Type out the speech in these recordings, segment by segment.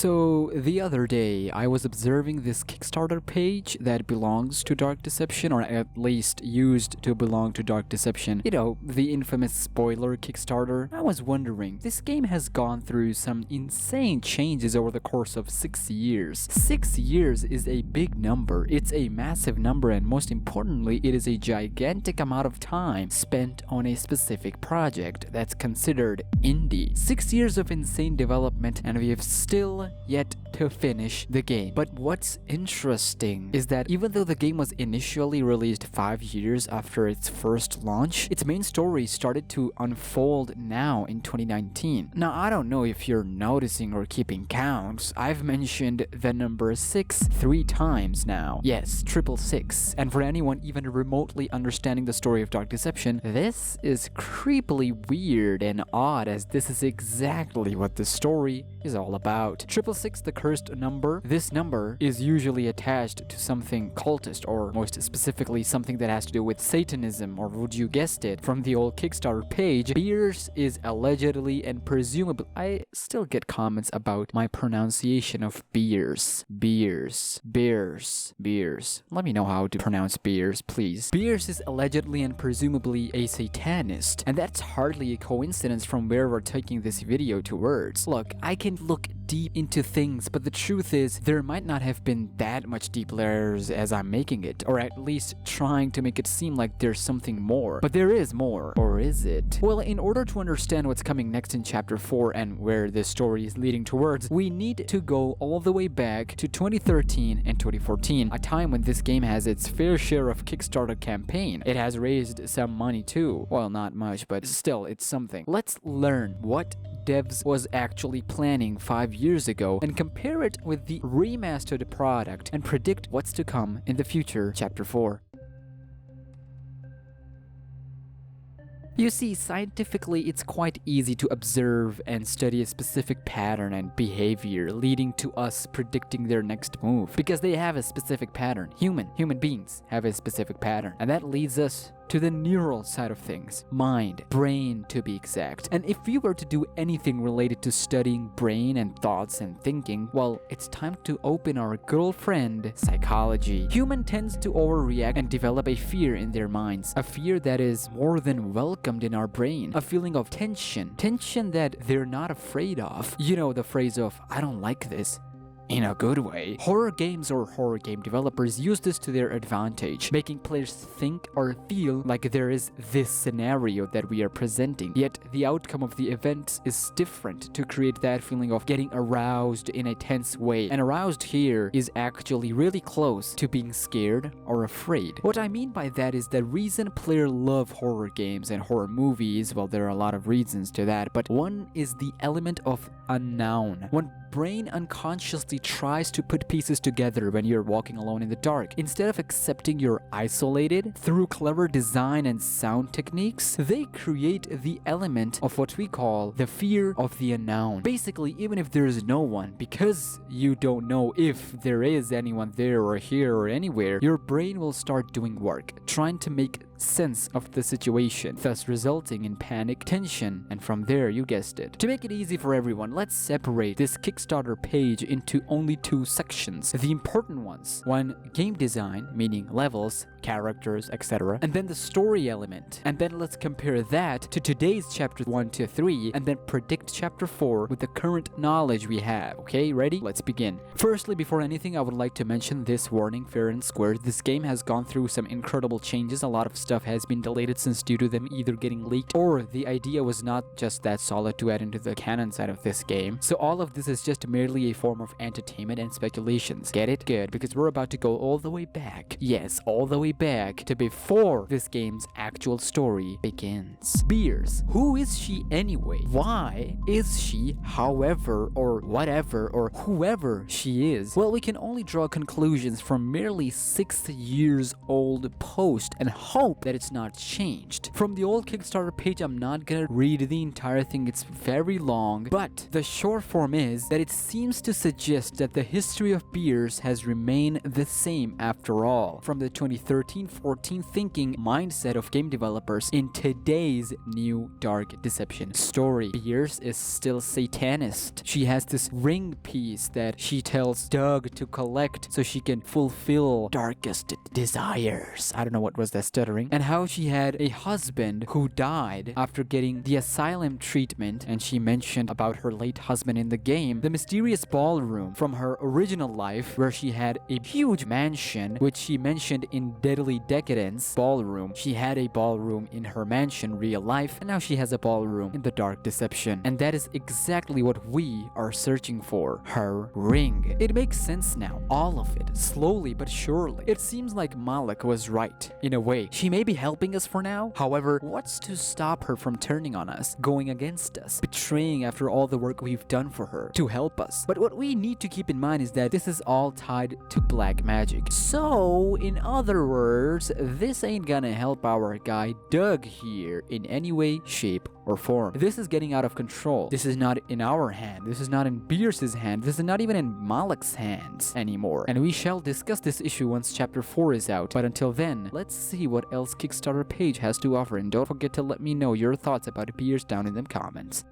So the other day, I was observing this Kickstarter page that belongs to Dark Deception, or at least used to belong to Dark Deception. You know, the infamous spoiler Kickstarter. I was wondering, this game has gone through some insane changes over the course of 6 years. 6 years is a big number, it's a massive number, and most importantly, it is a gigantic amount of time spent on a specific project that's considered indie. 6 years of insane development, and we have still yet to finish the game. But what's interesting is that even though the game was initially released 5 years after its first launch, its main story started to unfold now in 2019. Now, I don't know if you're noticing or keeping counts. I've mentioned the number 6 3 times now. Yes, 666. And for anyone even remotely understanding the story of Dark Deception, this is creepily weird and odd, as this is exactly what the story is all about. 666, the cursed number. This number is usually attached to something cultist, or most specifically something that has to do with Satanism, or would you guessed it, from the old Kickstarter page, Beers is allegedly and presumably— I still get comments about my pronunciation of Beers. Beers. Let me know how to pronounce Beers, please. Beers is allegedly and presumably a Satanist, and that's hardly a coincidence from where we're taking this video towards. Look, I can look deep into things, but the truth is there might not have been that much deep layers as I'm making it, or at least trying to make it seem like there's something more. But there is more. Or is it? Well, in order to understand what's coming next in chapter 4 and where this story is leading towards, we need to go all the way back to 2013 and 2014, a time when this game has its fair share of Kickstarter campaign. It has raised some money too. Well, not much, but still, it's something. Let's learn what devs was actually planning 5 years ago and compare it with the remastered product and predict what's to come in the future. Chapter 4. You see, scientifically, it's quite easy to observe and study a specific pattern and behavior leading to us predicting their next move, because they have a specific pattern. Human beings have a specific pattern, and that leads us to the neural side of things. Mind, brain to be exact. And if we were to do anything related to studying brain and thoughts and thinking, well, it's time to open our girlfriend, psychology. Human tends to overreact and develop a fear in their minds, a fear that is more than welcomed in our brain, a feeling of tension that they're not afraid of. You know the phrase of, I don't like this, in a good way. Horror games or horror game developers use this to their advantage, making players think or feel like there is this scenario that we are presenting, yet the outcome of the event is different to create that feeling of getting aroused in a tense way. And aroused here is actually really close to being scared or afraid. What I mean by that is the reason players love horror games and horror movies, well, there are a lot of reasons to that, but one is the element of unknown. One brain unconsciously tries to put pieces together when you're walking alone in the dark. Instead of accepting you're isolated, through clever design and sound techniques, they create the element of what we call the fear of the unknown. Basically, even if there is no one, because you don't know if there is anyone there or here or anywhere, your brain will start doing work, trying to make sense of the situation, thus resulting in panic, tension, and from there, you guessed it. To make it easy for everyone, let's separate this Kickstarter page into only 2 sections. The important ones. One, game design, meaning levels, characters, etc. And then the story element. And then let's compare that to today's chapter 1 to 3, and then predict chapter 4 with the current knowledge we have. Okay, ready? Let's begin. Firstly, before anything, I would like to mention this warning fair and square. This game has gone through some incredible changes. A lot of stuff has been deleted since due to them either getting leaked or the idea was not just that solid to add into the canon side of this game. So all of this is just merely a form of entertainment and speculations. Get it? Good, because we're about to go all the way back. Yes, all the way back to before this game's actual story begins. Beers. Who is she anyway? Why is she however or whatever or whoever she is? Well, we can only draw conclusions from merely 6 years old post and hope hope that it's not changed. From the old Kickstarter page, I'm not gonna read the entire thing, it's very long, but the short form is that it seems to suggest that the history of beers has remained the same after all, from the 2013-14 thinking mindset of game developers in today's new dark deception story. Beers is still satanist. She has this ring piece that she tells Doug to collect so she can fulfill darkest desires. I don't know what was that stuttering. And how she had a husband who died after getting the asylum treatment, and she mentioned about her late husband in the game. The mysterious ballroom from her original life where she had a huge mansion, which she mentioned in Deadly Decadence ballroom. She had a ballroom in her mansion real life, and now she has a ballroom in the dark deception. And that is exactly what we are searching for. Her ring. It makes sense now. All of it. Slowly but surely. It seems like Malik was right. In a way. She may be helping us for now. However, what's to stop her from turning on us? Going against us? Betraying after all the work we've done for her to help us? But what we need to keep in mind is that this is all tied to black magic. So, in other words, this ain't gonna help our guy Doug here in any way, shape, or form. This is getting out of control. This is not in our hand. This is not in Beers' hand. This is not even in Malik's hands anymore. And we shall discuss this issue once chapter 4 is out. But until then, let's see what else Kickstarter page has to offer, and don't forget to let me know your thoughts about Beers down in the comments.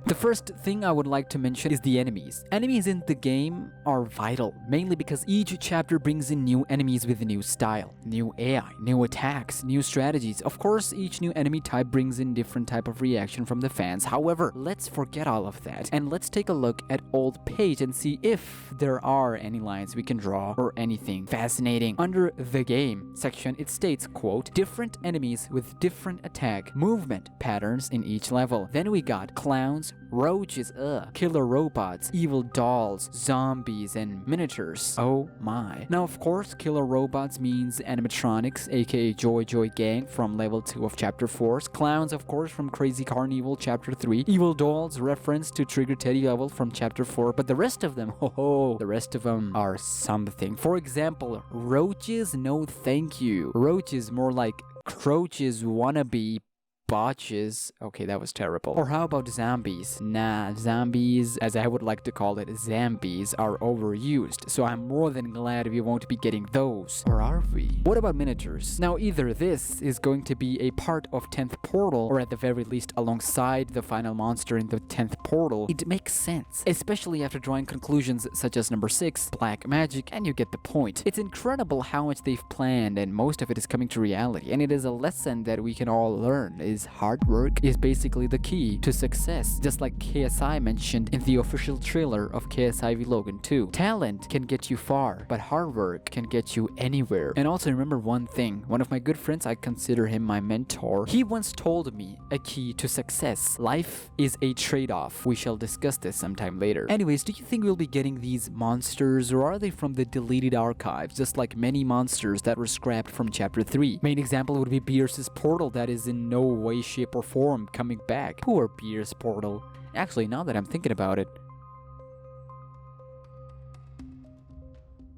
The first thing I would like to mention is the enemies. Enemies in the game are vital, mainly because each chapter brings in new enemies with a new style, new AI, new attacks, new strategies. Of course, each new enemy type brings in different type of reaction from the fans. However, let's forget all of that and let's take a look at old page and see if there are any lines we can draw or anything fascinating. Under the game section, it states, quote, different enemies with different attack movement patterns in each level. Then we got clowns, roaches, killer robots, evil dolls, zombies, and miniatures. Oh my. Now, of course, killer robots means animatronics, aka Joy Joy Gang from level 2 of chapter 4. Clowns, of course, from Crazy Carnival chapter 3. Evil dolls, reference to Trigger Teddy level from chapter 4. But the rest of them, the rest of them are something. For example, roaches, no thank you. Roaches, more like Croaches wannabe botches. Okay, that was terrible. Or how about zombies? Nah, zombies, as I would like to call it, zambies, are overused, so I'm more than glad we won't be getting those. Or are we? What about miniatures? Now, either this is going to be a part of 10th Portal, or at the very least alongside the final monster in the 10th Portal. It makes sense, especially after drawing conclusions such as number 6, black magic, and you get the point. It's incredible how much they've planned, and most of it is coming to reality, and it is a lesson that we can all learn. Hard work is basically the key to success, just like KSI mentioned in the official trailer of KSI v Logan 2. Talent can get you far, but hard work can get you anywhere. And also remember one thing, one of my good friends, I consider him my mentor, he once told me a key to success. Life is a trade-off. We shall discuss this sometime later. Anyways, do you think we'll be getting these monsters, or are they from the deleted archives, just like many monsters that were scrapped from chapter 3? Main example would be Beers' Portal that is in no way, shape, or form coming back. Poor Beers' Portal. Actually, now that I'm thinking about it.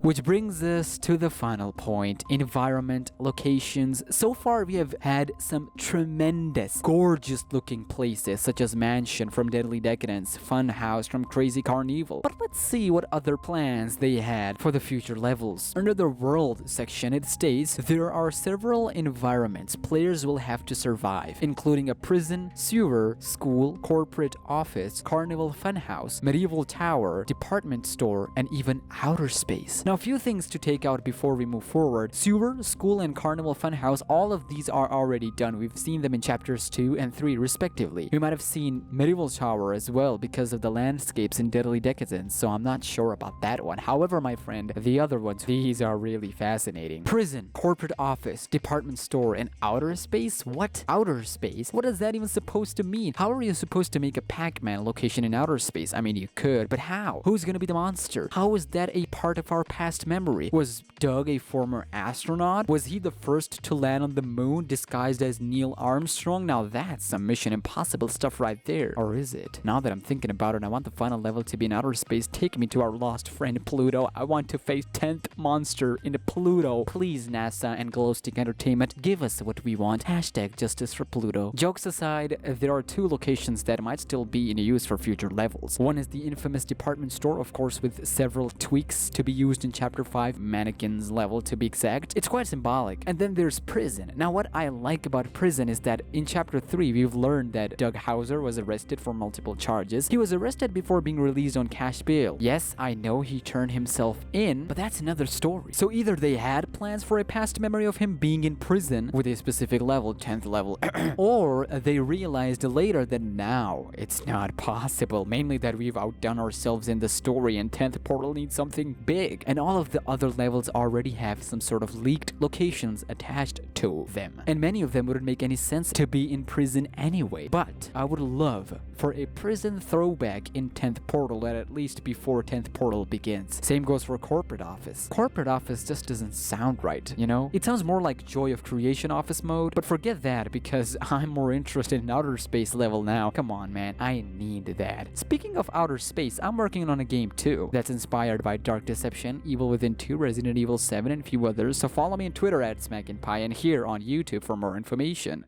Which brings us to the final point, environment, locations. So far we have had some tremendous, gorgeous looking places such as Mansion from Deadly Decadence, Funhouse from Crazy Carnival. But let's see what other plans they had for the future levels. Under the world section it states, there are several environments players will have to survive, including a prison, sewer, school, corporate office, carnival funhouse, medieval tower, department store, and even outer space. Now, a few things to take out before we move forward. Sewer, school, and carnival funhouse, all of these are already done. We've seen them in chapters 2 and 3 respectively. We might have seen medieval tower as well because of the landscapes in Deadly Decadence, so I'm not sure about that one. However, my friend, the other ones, these are really fascinating. Prison, corporate office, department store, and outer space? What? Outer space? What is that even supposed to mean? How are you supposed to make a Pac-Man location in outer space? I mean, you could, but how? Who's gonna be the monster? How is that a part of our pack past memory? Was Doug a former astronaut? Was he the first to land on the moon disguised as Neil Armstrong? Now that's some Mission Impossible stuff right there. Or is it? Now that I'm thinking about it, I want the final level to be in outer space. Take me to our lost friend Pluto. I want to face 10th monster in Pluto. Please, NASA and Glowstick Entertainment, give us what we want. Hashtag justice for Pluto. Jokes aside, there are two locations that might still be in use for future levels. One is the infamous department store, of course, with several tweaks to be used in Chapter 5, mannequins level to be exact. It's quite symbolic. And then there's prison. Now what I like about prison is that in Chapter 3, we've learned that Doug Hauser was arrested for multiple charges. He was arrested before being released on cash bail. Yes, I know he turned himself in, but that's another story. So either they had plans for a past memory of him being in prison with a specific level, 10th level, or they realized later that now it's not possible, mainly that we've outdone ourselves in the story and 10th portal needs something big, and all of the other levels already have some sort of leaked locations attached to them, and many of them wouldn't make any sense to be in prison anyway. But I would love for a prison throwback in 10th portal at least before 10th portal begins. Same goes for corporate office. Corporate office just doesn't sound right, you know? It sounds more like Joy of Creation office mode, but forget that because I'm more interested in outer space level now. Come on, man, I need that. Speaking of outer space, I'm working on a game too that's inspired by Dark Deception, Evil Within 2, Resident Evil 7, and a few others, so follow me on Twitter at SmackNPie and here on YouTube for more information.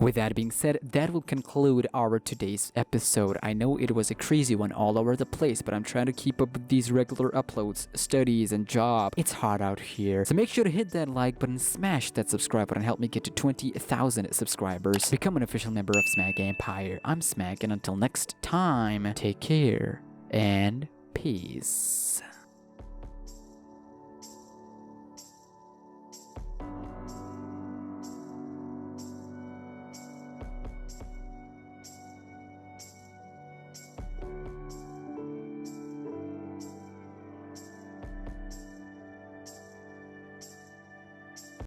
With that being said, that will conclude our today's episode. I know it was a crazy one all over the place, but I'm trying to keep up with these regular uploads, studies, and job. It's hard out here. So make sure to hit that like button, smash that subscribe button, help me get to 20,000 subscribers. Become an official member of SmackNPie. I'm Smack, and until next time, take care and peace.